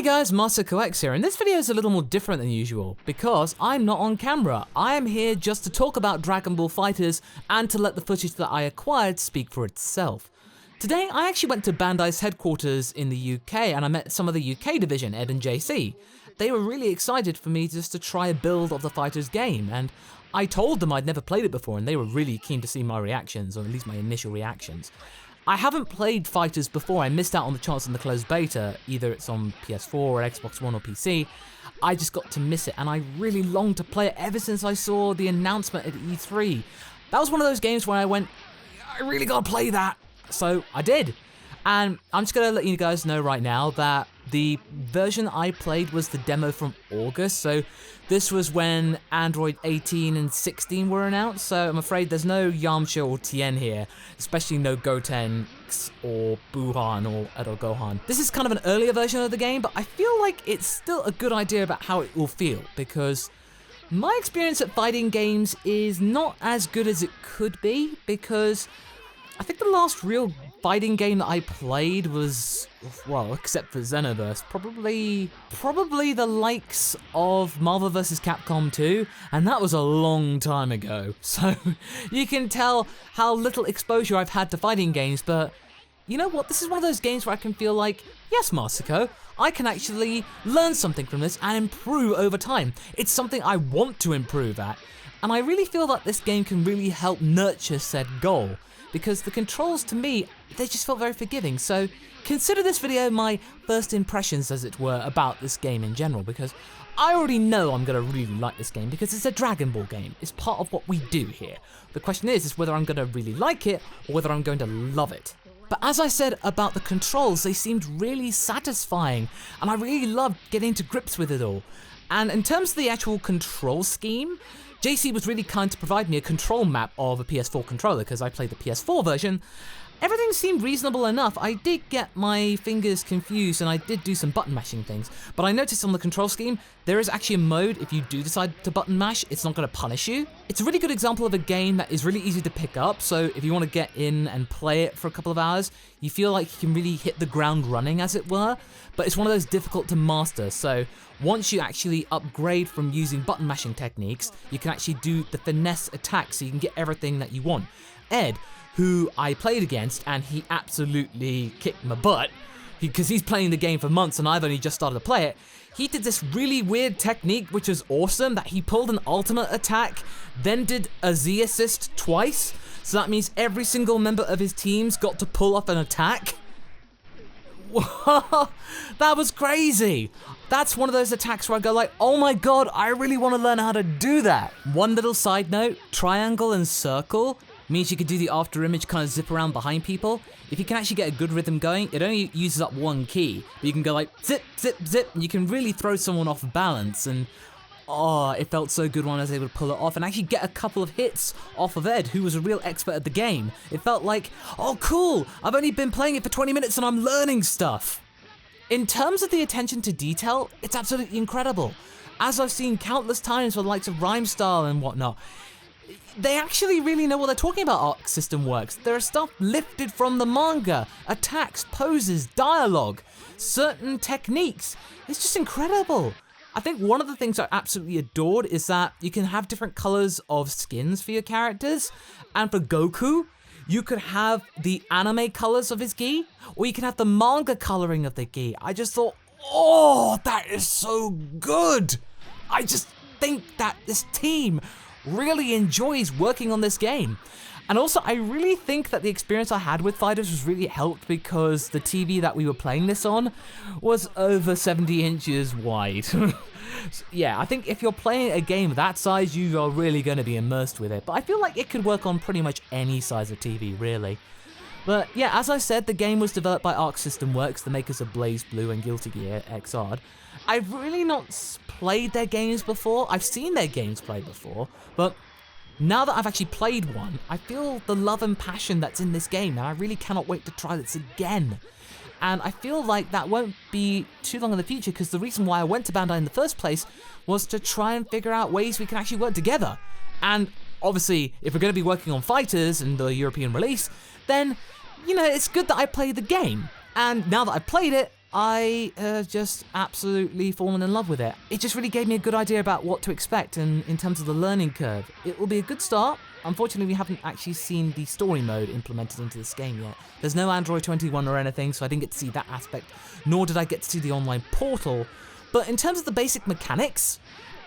Hey guys, MasakoX here, and this video is a little more different than usual because I'm not on camera. I am here just to talk about Dragon Ball FighterZ and to let the footage that I acquired speak for itself. Today I actually went to Bandai's headquarters in the UK and I met some of the UK division, Ed and JC. They were really excited for me just to try a build of the FighterZ game, and I told them I'd never played it before and they were really keen to see my reactions, or at least my initial reactions. I haven't played FighterZ before. I missed out on the chance in the closed beta, either it's on PS4 or Xbox One or PC. I just got to miss it and I really longed to play it ever since I saw the announcement at E3. That was one of those games where I went, I really gotta play that. So I did. And I'm just gonna let you guys know right now that the version I played was the demo from August, so this was when Android 18 and 16 were announced, so I'm afraid there's no Yamcha or Tien here, especially no Goten or Buhan or Edo Gohan. This is kind of an earlier version of the game, but I feel like it's still a good idea about how it will feel, because my experience at fighting games is not as good as it could be, because I think the last real fighting game that I played was, well, except for Xenoverse, probably the likes of Marvel vs. Capcom 2, and that was a long time ago. So you can tell how little exposure I've had to fighting games, but you know what? This is one of those games where I can feel like, yes, Masako, I can actually learn something from this and improve over time. It's something I want to improve at, and I really feel that this game can really help nurture said goal. Because the controls, to me, they just felt very forgiving. So consider this video my first impressions, as it were, about this game in general, because I already know I'm going to really like this game because it's a Dragon Ball game. It's part of what we do here. The question is whether I'm going to really like it or whether I'm going to love it. But as I said about the controls, they seemed really satisfying, and I really loved getting to grips with it all. And in terms of the actual control scheme, JC was really kind to provide me a control map of a PS4 controller because I played the PS4 version. Everything seemed reasonable enough. I did get my fingers confused and I did do some button mashing things, but I noticed on the control scheme, there is actually a mode if you do decide to button mash, it's not going to punish you. It's a really good example of a game that is really easy to pick up, so if you want to get in and play it for a couple of hours, you feel like you can really hit the ground running, as it were, but it's one of those difficult to master, so once you actually upgrade from using button mashing techniques, you can actually do the finesse attack so you can get everything that you want. Ed, who I played against, and he absolutely kicked my butt, because he's playing the game for months and I've only just started to play it, he did this really weird technique which was awesome, that he pulled an ultimate attack, then did a Z assist twice, so that means every single member of his teams got to pull off an attack. That was crazy. That's one of those attacks where I go like, oh my god, I really want to learn how to do that. One little side note, triangle and circle means you can do the after image kind of zip around behind people. If you can actually get a good rhythm going, it only uses up one key, but you can go like zip, zip, zip, and you can really throw someone off balance, and oh, it felt so good when I was able to pull it off and actually get a couple of hits off of Ed, who was a real expert at the game. It felt like, oh cool, I've only been playing it for 20 minutes and I'm learning stuff. In terms of the attention to detail, it's absolutely incredible. As I've seen countless times with the likes of Rhymestyle and whatnot, they actually really know what they're talking about. Arc system works. There are stuff lifted from the manga, attacks, poses, dialogue, certain techniques. It's just incredible. I think one of the things I absolutely adored is that you can have different colors of skins for your characters, and for Goku, you could have the anime colors of his gi, or you can have the manga coloring of the gi. I just thought, oh, that is so good. I just think that this team really enjoys working on this game. And also, I really think that the experience I had with FighterZ was really helped because the TV that we were playing this on was over 70 inches wide. Yeah, I think if you're playing a game that size, you are really going to be immersed with it. But I feel like it could work on pretty much any size of TV, really. But yeah, as I said, the game was developed by Arc System Works, the makers of Blaze Blue and Guilty Gear Xrd. I've really not played their games before. I've seen their games played before, but now that I've actually played one, I feel the love and passion that's in this game, and I really cannot wait to try this again. And I feel like that won't be too long in the future, because the reason why I went to Bandai in the first place was to try and figure out ways we can actually work together. And obviously, if we're going to be working on FighterZ and the European release, then, you know, it's good that I played the game. And now that I've played it, I have just absolutely fallen in love with it. It just really gave me a good idea about what to expect in terms of the learning curve. It will be a good start. Unfortunately, we haven't actually seen the story mode implemented into this game yet. There's no Android 21 or anything, so I didn't get to see that aspect, nor did I get to see the online portal. But in terms of the basic mechanics,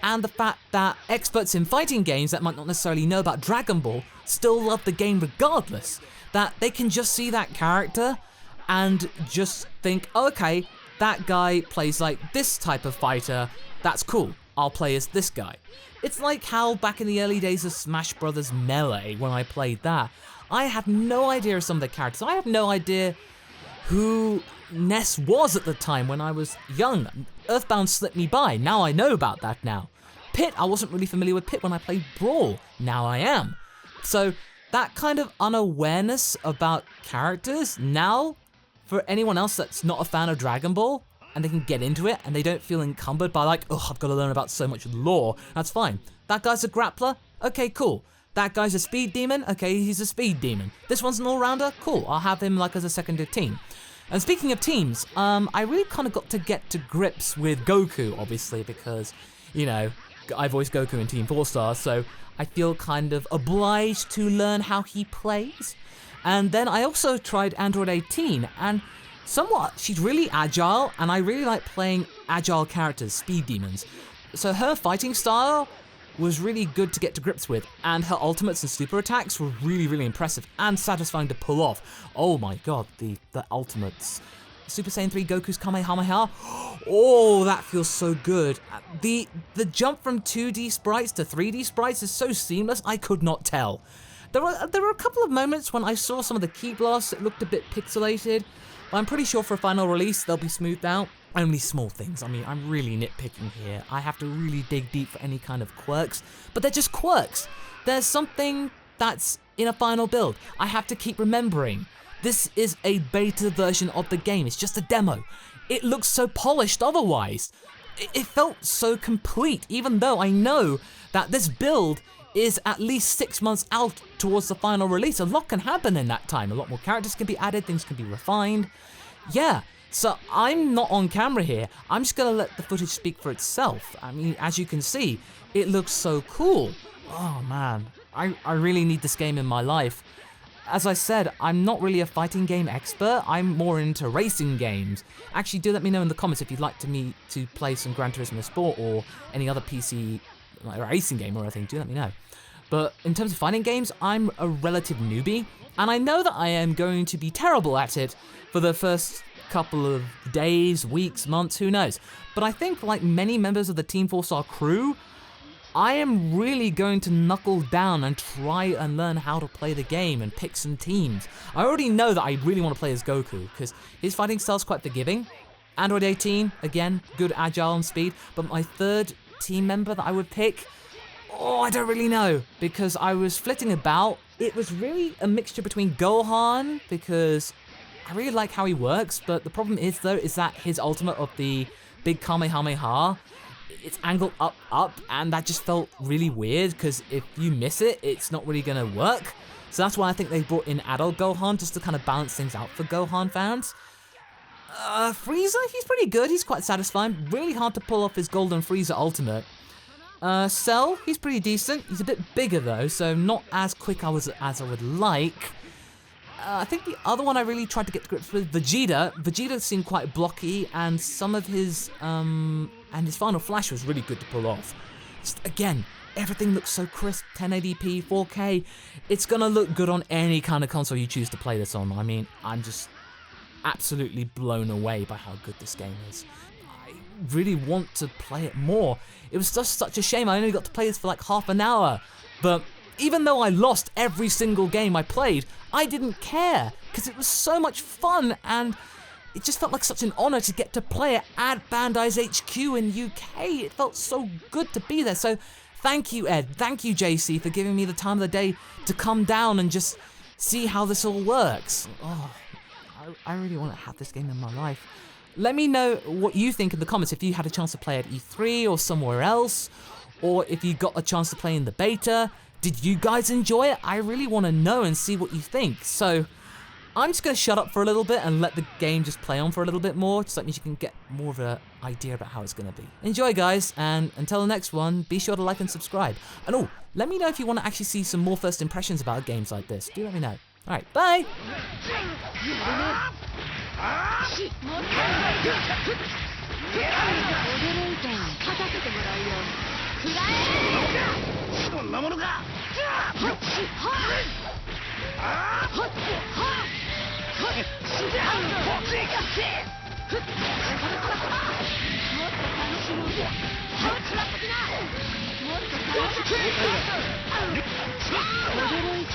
and the fact that experts in fighting games that might not necessarily know about Dragon Ball still love the game regardless, that they can just see that character and just think, okay, that guy plays like this type of fighter, that's cool, I'll play as this guy. It's like how back in the early days of Smash Bros. Melee, when I played that, I had no idea of some of the characters. I had no idea who Ness was at the time when I was young. Earthbound slipped me by, now I know about that now. Pit, I wasn't really familiar with Pit when I played Brawl, now I am. So that kind of unawareness about characters, now, for anyone else that's not a fan of Dragon Ball, and they can get into it, and they don't feel encumbered by like, oh, I've got to learn about so much lore, that's fine. That guy's a grappler? Okay, cool. That guy's a speed demon? Okay, he's a speed demon. This one's an all-rounder? Cool, I'll have him like as a secondary team. And speaking of teams, I really kind of got to get to grips with Goku, obviously, because, you know, I voiced Goku in Team 4 Stars, so I feel kind of obliged to learn how he plays. And then I also tried Android 18, and somewhat, she's really agile, and I really like playing agile characters, speed demons. So her fighting style was really good to get to grips with, and her ultimates and super attacks were really, really impressive and satisfying to pull off. Oh my god, the ultimates. Super Saiyan 3 Goku's Kamehameha, oh, that feels so good. The jump from 2D sprites to 3D sprites is so seamless, I could not tell. There were a couple of moments when I saw some of the ki blasts that looked a bit pixelated, but I'm pretty sure for a final release they'll be smoothed out. Only small things, I mean, I'm really nitpicking here. I have to really dig deep for any kind of quirks, but they're just quirks. There's something that's in a final build. I have to keep remembering. This is a beta version of the game, it's just a demo. It looks so polished otherwise. It felt so complete, even though I know that this build is at least 6 months out towards the final release. A lot can happen in that time. A lot more characters can be added, things can be refined. Yeah, so I'm not on camera here. I'm just gonna let the footage speak for itself. I mean, as you can see, it looks so cool. Oh man, I really need this game in my life. As I said, I'm not really a fighting game expert, I'm more into racing games. Actually, do let me know in the comments if you'd like me to play some Gran Turismo Sport or any other PC like racing game or anything, do let me know. But in terms of fighting games, I'm a relative newbie, and I know that I am going to be terrible at it for the first couple of days, weeks, months, who knows. But I think, like many members of the Team 4-Star crew, I am really going to knuckle down and try and learn how to play the game and pick some teams. I already know that I really want to play as Goku, because his fighting style's quite forgiving. Android 18, again, good agile and speed, but my third team member that I would pick, oh, I don't really know, because I was flitting about. It was really a mixture between Gohan, because I really like how he works, but the problem is, though, is that his ultimate of the big Kamehameha, it's angled up, and that just felt really weird, because if you miss it, it's not really going to work. So that's why I think they brought in adult Gohan, just to kind of balance things out for Gohan fans. Frieza, he's pretty good, he's quite satisfying. Really hard to pull off his Golden Frieza ultimate. Cell, he's pretty decent. He's a bit bigger though, so not as quick as I would like. I think the other one I really tried to get to grips with, Vegeta. Vegeta seemed quite blocky, and some of his, and his final flash was really good to pull off. Just, again, everything looks so crisp, 1080p, 4K. It's gonna look good on any kind of console you choose to play this on. I mean, I'm just absolutely blown away by how good this game is. I really want to play it more. It was just such a shame I only got to play this for like half an hour, but even though I lost every single game I played, I didn't care, because it was so much fun, and it just felt like such an honor to get to play it at Bandai's HQ in UK. It felt so good to be there, so thank you, Ed, thank you, JC, for giving me the time of the day to come down and just see how this all works. Oh, I really want to have this game in my life. Let me know what you think in the comments, if you had a chance to play at E3 or somewhere else, or if you got a chance to play in the beta. Did you guys enjoy it? I really want to know and see what you think. So, I'm just going to shut up for a little bit and let the game just play on for a little bit more, so that means you can get more of an idea about how it's going to be. Enjoy, guys, and until the next one, be sure to like and subscribe. And oh, let me know if you want to actually see some more first impressions about games like this. Do let me know. Alright, bye!驚いた。